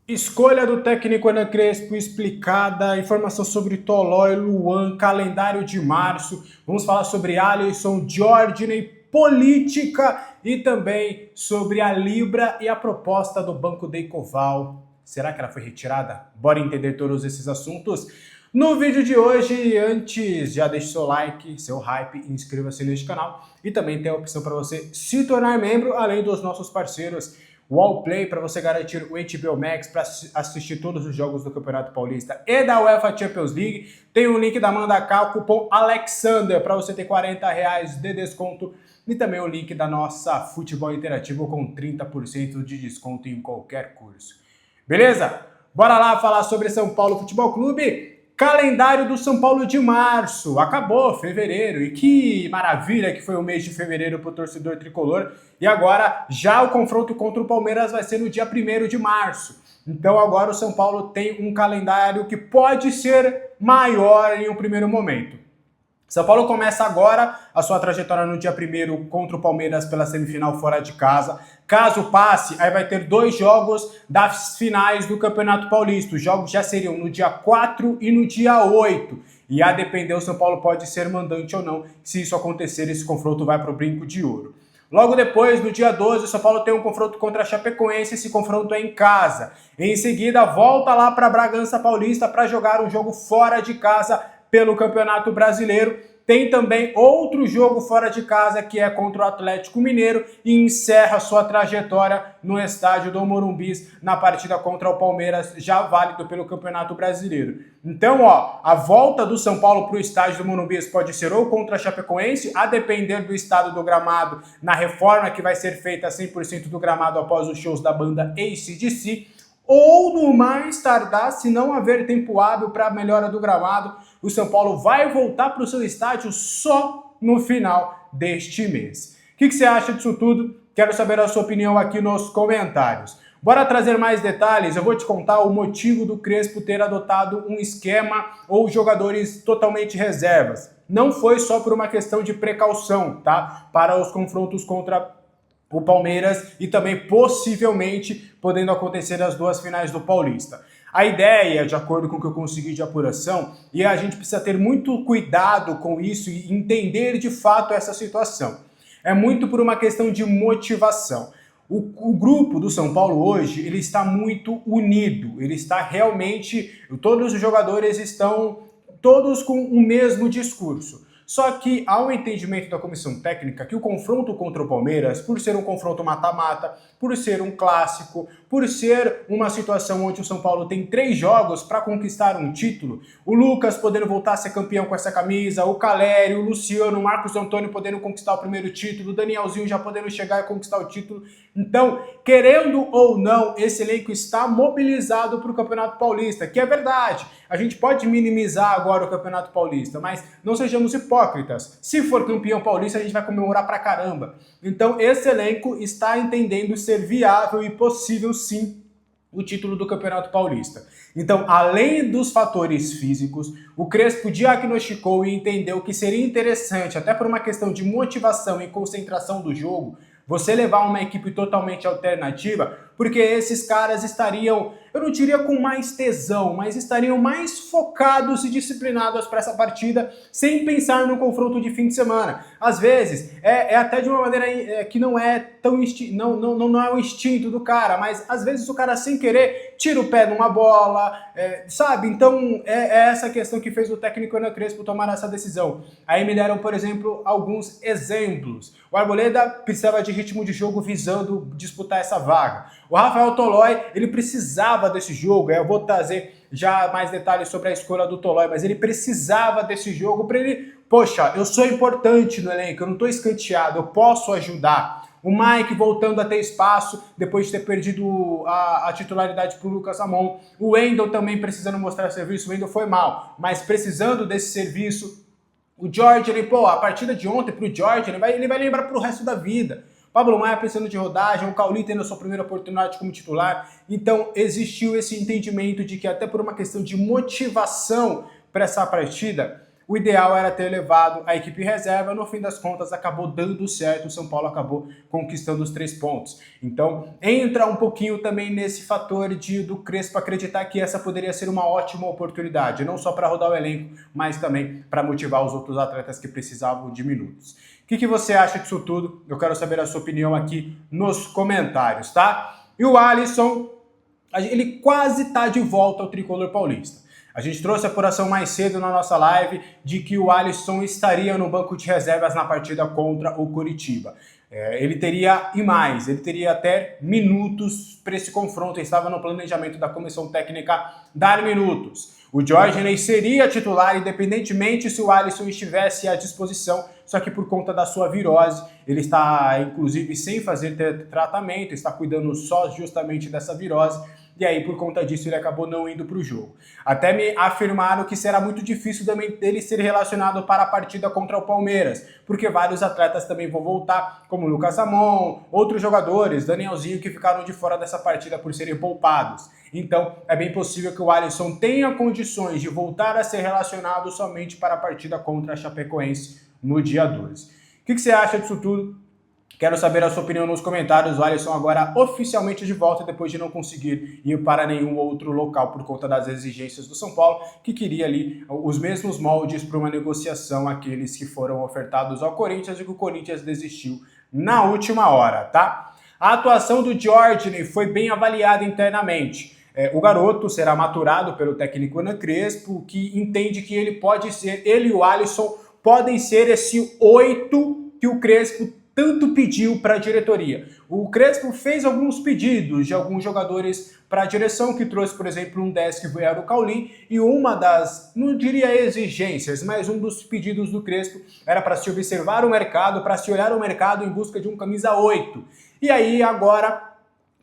Escolha do técnico Hernan Crespo explicada, informação sobre Tolói, Luan, calendário de março. Vamos falar sobre Alisson, Diordiney, política e também sobre a Libra e a proposta do Banco Deicoval. Será que ela foi retirada? Bora entender todos esses assuntos no vídeo de hoje. Antes, já deixe seu like, seu hype, inscreva-se neste canal e também tem a opção para você se tornar membro, além dos nossos parceiros o Allplay para você garantir o HBO Max para assistir todos os jogos do Campeonato Paulista e da UEFA Champions League. Tem o link da Mandacal, cupom Alexander para você ter R$40 de desconto e também o link da nossa Futebol Interativo com 30% de desconto em qualquer curso. Beleza? Bora lá falar sobre São Paulo Futebol Clube. Calendário do São Paulo de março, acabou fevereiro, e que maravilha que foi o mês de fevereiro para o torcedor tricolor, e agora já o confronto contra o Palmeiras vai ser no dia 1º de março, então agora o São Paulo tem um calendário que pode ser maior em um primeiro momento. São Paulo começa agora a sua trajetória no dia 1º contra o Palmeiras pela semifinal fora de casa. Caso passe, aí vai ter 2 jogos das finais do Campeonato Paulista. Os jogos já seriam no dia 4 e no dia 8. E a depender, o São Paulo pode ser mandante ou não. Se isso acontecer, esse confronto vai para o brinco de ouro. Logo depois, no dia 12, o São Paulo tem um confronto contra a Chapecoense, esse confronto é em casa. Em seguida, volta lá para Bragança Paulista para jogar um jogo fora de casa pelo Campeonato Brasileiro. Tem também outro jogo fora de casa que é contra o Atlético Mineiro e encerra sua trajetória no estádio do Morumbi na partida contra o Palmeiras, já válido pelo Campeonato Brasileiro. Então, a volta do São Paulo para o estádio do Morumbi pode ser ou contra a Chapecoense, a depender do estado do gramado, na reforma que vai ser feita 100% do gramado após os shows da banda AC/DC, ou no mais tardar, se não haver tempo hábil para a melhora do gramado, o São Paulo vai voltar para o seu estádio só no final deste mês. O que você acha disso tudo? Quero saber a sua opinião aqui nos comentários. Bora trazer mais detalhes, eu vou te contar o motivo do Crespo ter adotado um esquema ou jogadores totalmente reservas. Não foi só por uma questão de precaução, tá? Para os confrontos contra o Palmeiras e também possivelmente podendo acontecer as 2 finais do Paulista. A ideia, de acordo com o que eu consegui de apuração, e a gente precisa ter muito cuidado com isso e entender de fato essa situação. É muito por uma questão de motivação. O grupo do São Paulo hoje, ele está muito unido, ele está realmente, todos os jogadores estão todos com o mesmo discurso. Só que há um entendimento da comissão técnica que o confronto contra o Palmeiras, por ser um confronto mata-mata, por ser um clássico, por ser uma situação onde o São Paulo tem 3 jogos para conquistar um título, o Lucas podendo voltar a ser campeão com essa camisa, o Caleri, o Luciano, o Marcos Antônio podendo conquistar o primeiro título, o Danielzinho já podendo chegar e conquistar o título. Então, querendo ou não, esse elenco está mobilizado para o Campeonato Paulista, que é verdade. A gente pode minimizar agora o Campeonato Paulista, mas não sejamos hipócritas. Se for campeão paulista, a gente vai comemorar pra caramba. Então, esse elenco está entendendo ser viável e possível, sim, o título do Campeonato Paulista. Então, além dos fatores físicos, o Crespo diagnosticou e entendeu que seria interessante, até por uma questão de motivação e concentração do jogo, você levar uma equipe totalmente alternativa, porque esses caras estariam, eu não diria com mais tesão, mas estariam mais focados e disciplinados para essa partida, sem pensar no confronto de fim de semana. Às vezes, é até de uma maneira que não é tão não é o instinto do cara, mas às vezes o cara sem querer tira o pé numa bola, sabe? Então é essa questão que fez o técnico Hernan Crespo tomar essa decisão. Aí me deram, por exemplo, alguns exemplos. O Arboleda precisava de ritmo de jogo visando disputar essa vaga. O Rafael Tolói, ele precisava desse jogo, eu vou trazer já mais detalhes sobre a escolha do Tolói, mas ele precisava desse jogo para ele, poxa, eu sou importante no elenco, eu não estou escanteado, eu posso ajudar. O Mike voltando a ter espaço depois de ter perdido a titularidade para o Lucas Ramon. O Wendel também precisando mostrar serviço, o Wendel foi mal, mas precisando desse serviço. O George, a partida de ontem pro George, ele vai lembrar pro resto da vida. Pablo Maia precisando de rodagem, o Cauli tendo a sua primeira oportunidade como titular. Então existiu esse entendimento de que até por uma questão de motivação para essa partida, o ideal era ter levado a equipe reserva, no fim das contas acabou dando certo, o São Paulo acabou conquistando os 3 pontos. Então entra um pouquinho também nesse fator do Crespo acreditar que essa poderia ser uma ótima oportunidade, não só para rodar o elenco, mas também para motivar os outros atletas que precisavam de minutos. O que você acha disso tudo? Eu quero saber a sua opinião aqui nos comentários, tá? E o Alisson, ele quase está de volta ao tricolor paulista. A gente trouxe a apuração mais cedo na nossa live de que o Alisson estaria no banco de reservas na partida contra o Coritiba. Ele teria, e mais, ele teria até minutos para esse confronto, estava no planejamento da comissão técnica dar minutos. O Jorginho seria titular independentemente se o Alisson estivesse à disposição, só que por conta da sua virose, ele está inclusive sem fazer tratamento, está cuidando só justamente dessa virose, e aí por conta disso ele acabou não indo para o jogo. Até me afirmaram que será muito difícil também dele ser relacionado para a partida contra o Palmeiras, porque vários atletas também vão voltar, como Lucas Samon, outros jogadores, Danielzinho, que ficaram de fora dessa partida por serem poupados. Então é bem possível que o Alisson tenha condições de voltar a ser relacionado somente para a partida contra a Chapecoense no dia 12. O que você acha disso tudo? Quero saber a sua opinião nos comentários. O Alisson agora oficialmente de volta depois de não conseguir ir para nenhum outro local por conta das exigências do São Paulo, que queria ali os mesmos moldes para uma negociação, aqueles que foram ofertados ao Corinthians e que o Corinthians desistiu na última hora, tá? A atuação do Jorginho foi bem avaliada internamente. O garoto será maturado pelo técnico Hernan Crespo, que entende que ele e o Alisson podem ser esse 8 que o Crespo tanto pediu para a diretoria. O Crespo fez alguns pedidos de alguns jogadores para a direção, que trouxe, por exemplo, um 10 que era o Caulin, e uma das, não diria exigências, mas um dos pedidos do Crespo era para se observar o mercado, para se olhar o mercado em busca de um camisa 8. E aí agora,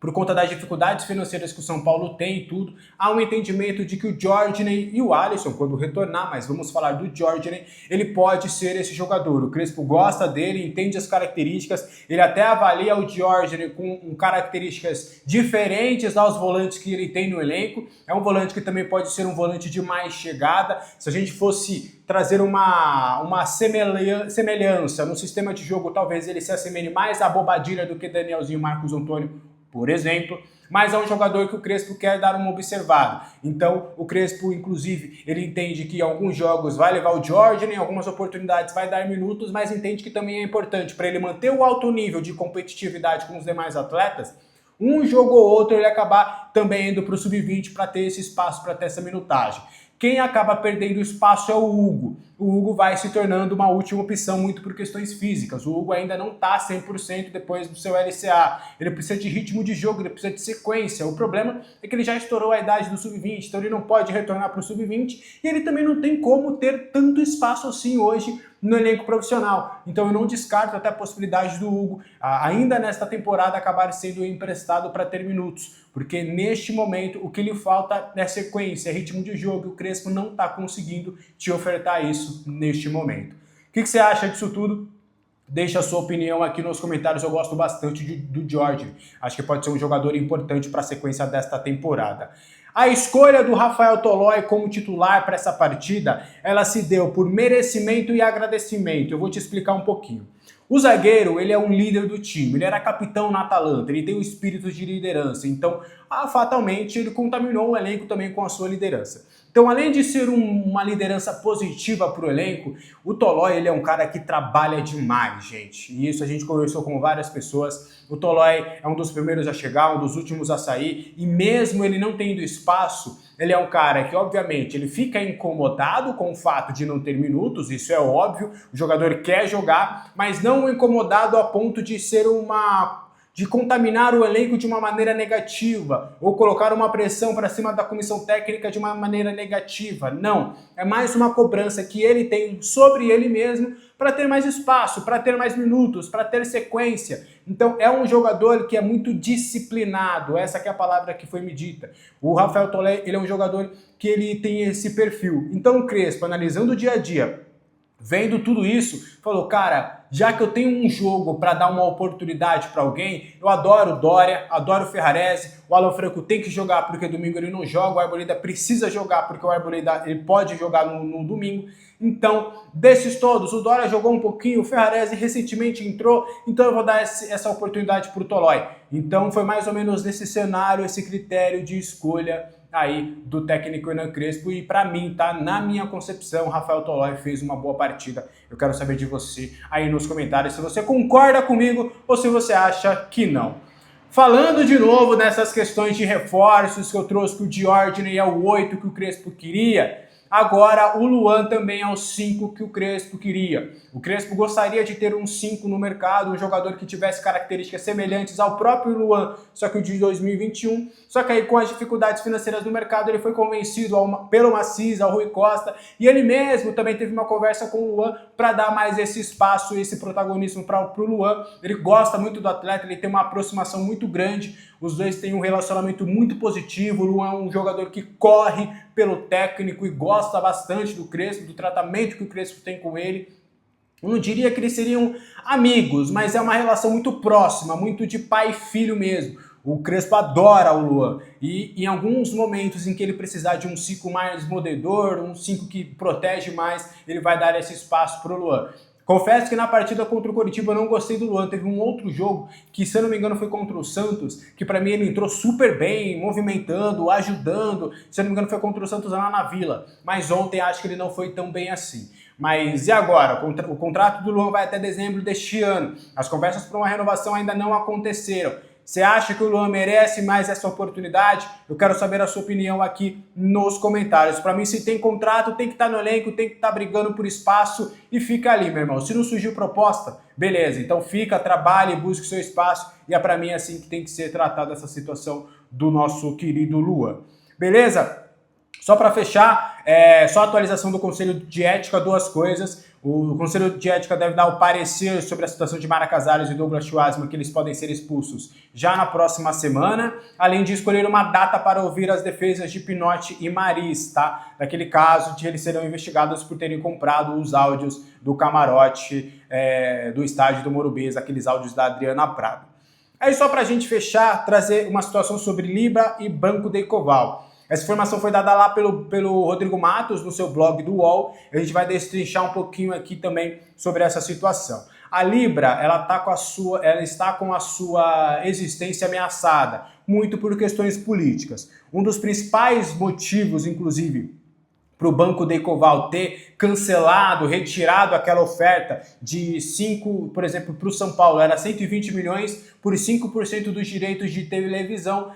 por conta das dificuldades financeiras que o São Paulo tem e tudo, há um entendimento de que o Jorginho e o Alisson, quando retornar, mas vamos falar do Jorginho, ele pode ser esse jogador. O Crespo gosta dele, entende as características, ele até avalia o Jorginho com características diferentes aos volantes que ele tem no elenco. É um volante que também pode ser um volante de mais chegada. Se a gente fosse trazer uma semelhança no sistema de jogo, talvez ele se assemelhe mais a Bobadilha do que Danielzinho e Marcos Antônio, por exemplo, mas é um jogador que o Crespo quer dar uma observada. Então, o Crespo, inclusive, ele entende que em alguns jogos vai levar o Jorginho, em algumas oportunidades vai dar minutos, mas entende que também é importante para ele manter o alto nível de competitividade com os demais atletas, um jogo ou outro ele acabar também indo para o sub-20 para ter esse espaço, para ter essa minutagem. Quem acaba perdendo espaço é o Hugo. O Hugo vai se tornando uma última opção muito por questões físicas. O Hugo ainda não está 100% depois do seu LCA. Ele precisa de ritmo de jogo, ele precisa de sequência. O problema é que ele já estourou a idade do sub-20, então ele não pode retornar para o sub-20 e ele também não tem como ter tanto espaço assim hoje no elenco profissional. Então eu não descarto até a possibilidade do Hugo, ainda nesta temporada, acabar sendo emprestado para ter minutos. Porque neste momento o que lhe falta é sequência, é ritmo de jogo. O Crespo não está conseguindo te ofertar isso neste momento. O que você acha disso tudo? Deixa a sua opinião aqui nos comentários. Eu gosto bastante do Jorginho. Acho que pode ser um jogador importante para a sequência desta temporada. A escolha do Rafael Tolói como titular para essa partida, ela se deu por merecimento e agradecimento. Eu vou te explicar um pouquinho. O zagueiro, ele é um líder do time, ele era capitão na Atalanta, ele tem o espírito de liderança, então fatalmente ele contaminou o elenco também com a sua liderança. Então, além de ser uma liderança positiva para o elenco, o Tolói ele é um cara que trabalha demais, gente. E isso a gente conversou com várias pessoas. O Tolói é um dos primeiros a chegar, um dos últimos a sair, e mesmo ele não tendo espaço, ele é um cara que, obviamente, ele fica incomodado com o fato de não ter minutos, isso é óbvio, o jogador quer jogar, mas não incomodado a ponto de ser de contaminar o elenco de uma maneira negativa, ou colocar uma pressão para cima da comissão técnica de uma maneira negativa. Não, é mais uma cobrança que ele tem sobre ele mesmo para ter mais espaço, para ter mais minutos, para ter sequência. Então é um jogador que é muito disciplinado, essa que é a palavra que foi me dita. O Rafael Tolói, ele é um jogador que ele tem esse perfil. Então o Crespo, analisando o dia a dia, vendo tudo isso, falou, cara, já que eu tenho um jogo para dar uma oportunidade para alguém, eu adoro o Dória, adoro o Ferrarese, o Alan Franco tem que jogar porque domingo ele não joga, o Arboleda precisa jogar porque o Arboleda ele pode jogar no domingo. Então, desses todos, o Dória jogou um pouquinho, o Ferrarese recentemente entrou, então eu vou dar essa oportunidade para o Tolói. Então foi mais ou menos nesse cenário, esse critério de escolha aí do técnico Hernan Crespo, e para mim, tá, na minha concepção, Rafael Tolói fez uma boa partida. Eu quero saber de você aí nos comentários se você concorda comigo ou se você acha que não. Falando de novo nessas questões de reforços que eu trouxe, que o Diordine é o 8 que o Crespo queria, agora o Luan também é o 5 que o Crespo queria. O Crespo gostaria de ter um 5 no mercado, um jogador que tivesse características semelhantes ao próprio Luan, só que o de 2021. Só que aí com as dificuldades financeiras do mercado ele foi convencido pelo Maciz, ao Rui Costa, e ele mesmo também teve uma conversa com o Luan para dar mais esse espaço, esse protagonismo para o Luan. Ele gosta muito do atleta, ele tem uma aproximação muito grande, os dois têm um relacionamento muito positivo. O Luan é um jogador que corre pelo técnico e gosta bastante do Crespo, do tratamento que o Crespo tem com ele. Eu não diria que eles seriam amigos, mas é uma relação muito próxima, muito de pai e filho mesmo. O Crespo adora o Luan e em alguns momentos em que ele precisar de um 5 mais moderador, um 5 que protege mais, ele vai dar esse espaço para o Luan. Confesso que na partida contra o Coritiba eu não gostei do Luan. Teve um outro jogo que, se eu não me engano, foi contra o Santos, que para mim ele entrou super bem, movimentando, ajudando. Se eu não me engano, foi contra o Santos lá na Vila. Mas ontem acho que ele não foi tão bem assim. Mas e agora? O contrato do Luan vai até dezembro deste ano. As conversas para uma renovação ainda não aconteceram. Você acha que o Luan merece mais essa oportunidade? Eu quero saber a sua opinião aqui nos comentários. Para mim, se tem contrato, tem que estar no elenco, tem que estar brigando por espaço e fica ali, meu irmão. Se não surgiu proposta, beleza. Então fica, trabalhe, busque seu espaço. E é para mim assim que tem que ser tratada essa situação do nosso querido Luan. Beleza? Só para fechar, só a atualização do Conselho de Ética, duas coisas. O Conselho de Ética deve dar o parecer sobre a situação de Mara Casares e Douglas Schwartzman, que eles podem ser expulsos já na próxima semana, além de escolher uma data para ouvir as defesas de Pinotti e Maris, tá? Naquele caso de eles serão investigados por terem comprado os áudios do camarote do estádio do Morumbi, aqueles áudios da Adriana Prado. Aí só para a gente fechar, trazer uma situação sobre Libra e Banco Deicoval. Essa informação foi dada lá pelo Rodrigo Matos, no seu blog do UOL. A gente vai destrinchar um pouquinho aqui também sobre essa situação. A Libra, ela está com a sua existência ameaçada, muito por questões políticas. Um dos principais motivos, inclusive, para o Banco Deicoval ter cancelado, retirado aquela oferta de 5, por exemplo, para o São Paulo, era 120 milhões por 5% dos direitos de televisão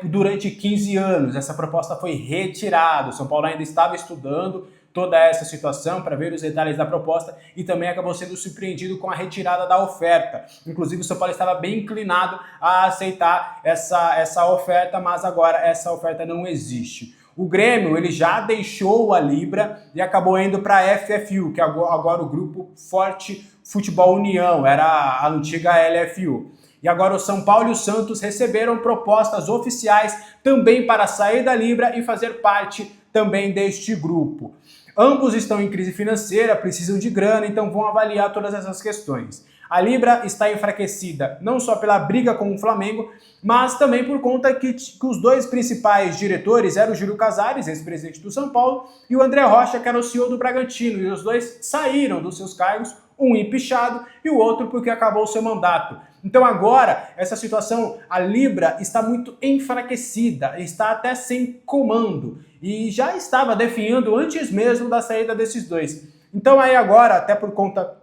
durante 15 anos. Essa proposta foi retirada. O São Paulo ainda estava estudando toda essa situação para ver os detalhes da proposta e também acabou sendo surpreendido com a retirada da oferta. Inclusive o São Paulo estava bem inclinado a aceitar essa oferta, mas agora essa oferta não existe. O Grêmio, ele já deixou a Libra e acabou indo para a FFU, que é agora o Grupo Forte Futebol União, era a antiga LFU. E agora o São Paulo e o Santos receberam propostas oficiais também para sair da Libra e fazer parte também deste grupo. Ambos estão em crise financeira, precisam de grana, então vão avaliar todas essas questões. A Libra está enfraquecida não só pela briga com o Flamengo, mas também por conta que os dois principais diretores eram o Júlio Casares, ex-presidente do São Paulo, e o André Rocha, que era o CEO do Bragantino, e os dois saíram dos seus cargos, um empichado e o outro porque acabou o seu mandato. Então agora, essa situação, a Libra está muito enfraquecida, está até sem comando, e já estava definhando antes mesmo da saída desses dois. Então aí agora, até por conta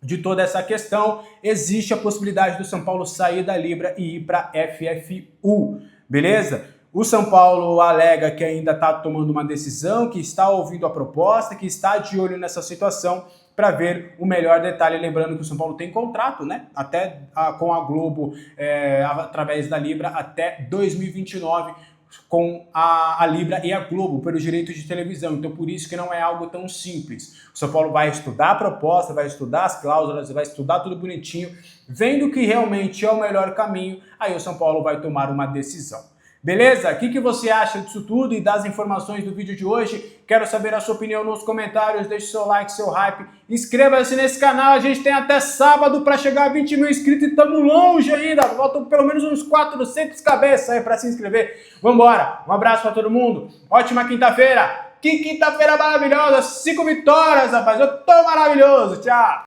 de toda essa questão, existe a possibilidade do São Paulo sair da Libra e ir para FFU, beleza? O São Paulo alega que ainda está tomando uma decisão, que está ouvindo a proposta, que está de olho nessa situação para ver o melhor detalhe. Lembrando que o São Paulo tem contrato, né? Até com a Globo, através da Libra, até 2029, com a Libra e a Globo, pelos direitos de televisão. Então, por isso que não é algo tão simples. O São Paulo vai estudar a proposta, vai estudar as cláusulas, vai estudar tudo bonitinho, vendo que realmente é o melhor caminho, aí o São Paulo vai tomar uma decisão. Beleza? O que você acha disso tudo e das informações do vídeo de hoje? Quero saber a sua opinião nos comentários, deixe seu like, seu hype, inscreva-se nesse canal, a gente tem até sábado para chegar a 20 mil inscritos e estamos longe ainda, faltam pelo menos uns 400 cabeças aí para se inscrever. Vambora, um abraço para todo mundo, ótima quinta-feira, Que quinta-feira maravilhosa, 5 vitórias, rapaz. Eu tô maravilhoso. Tchau.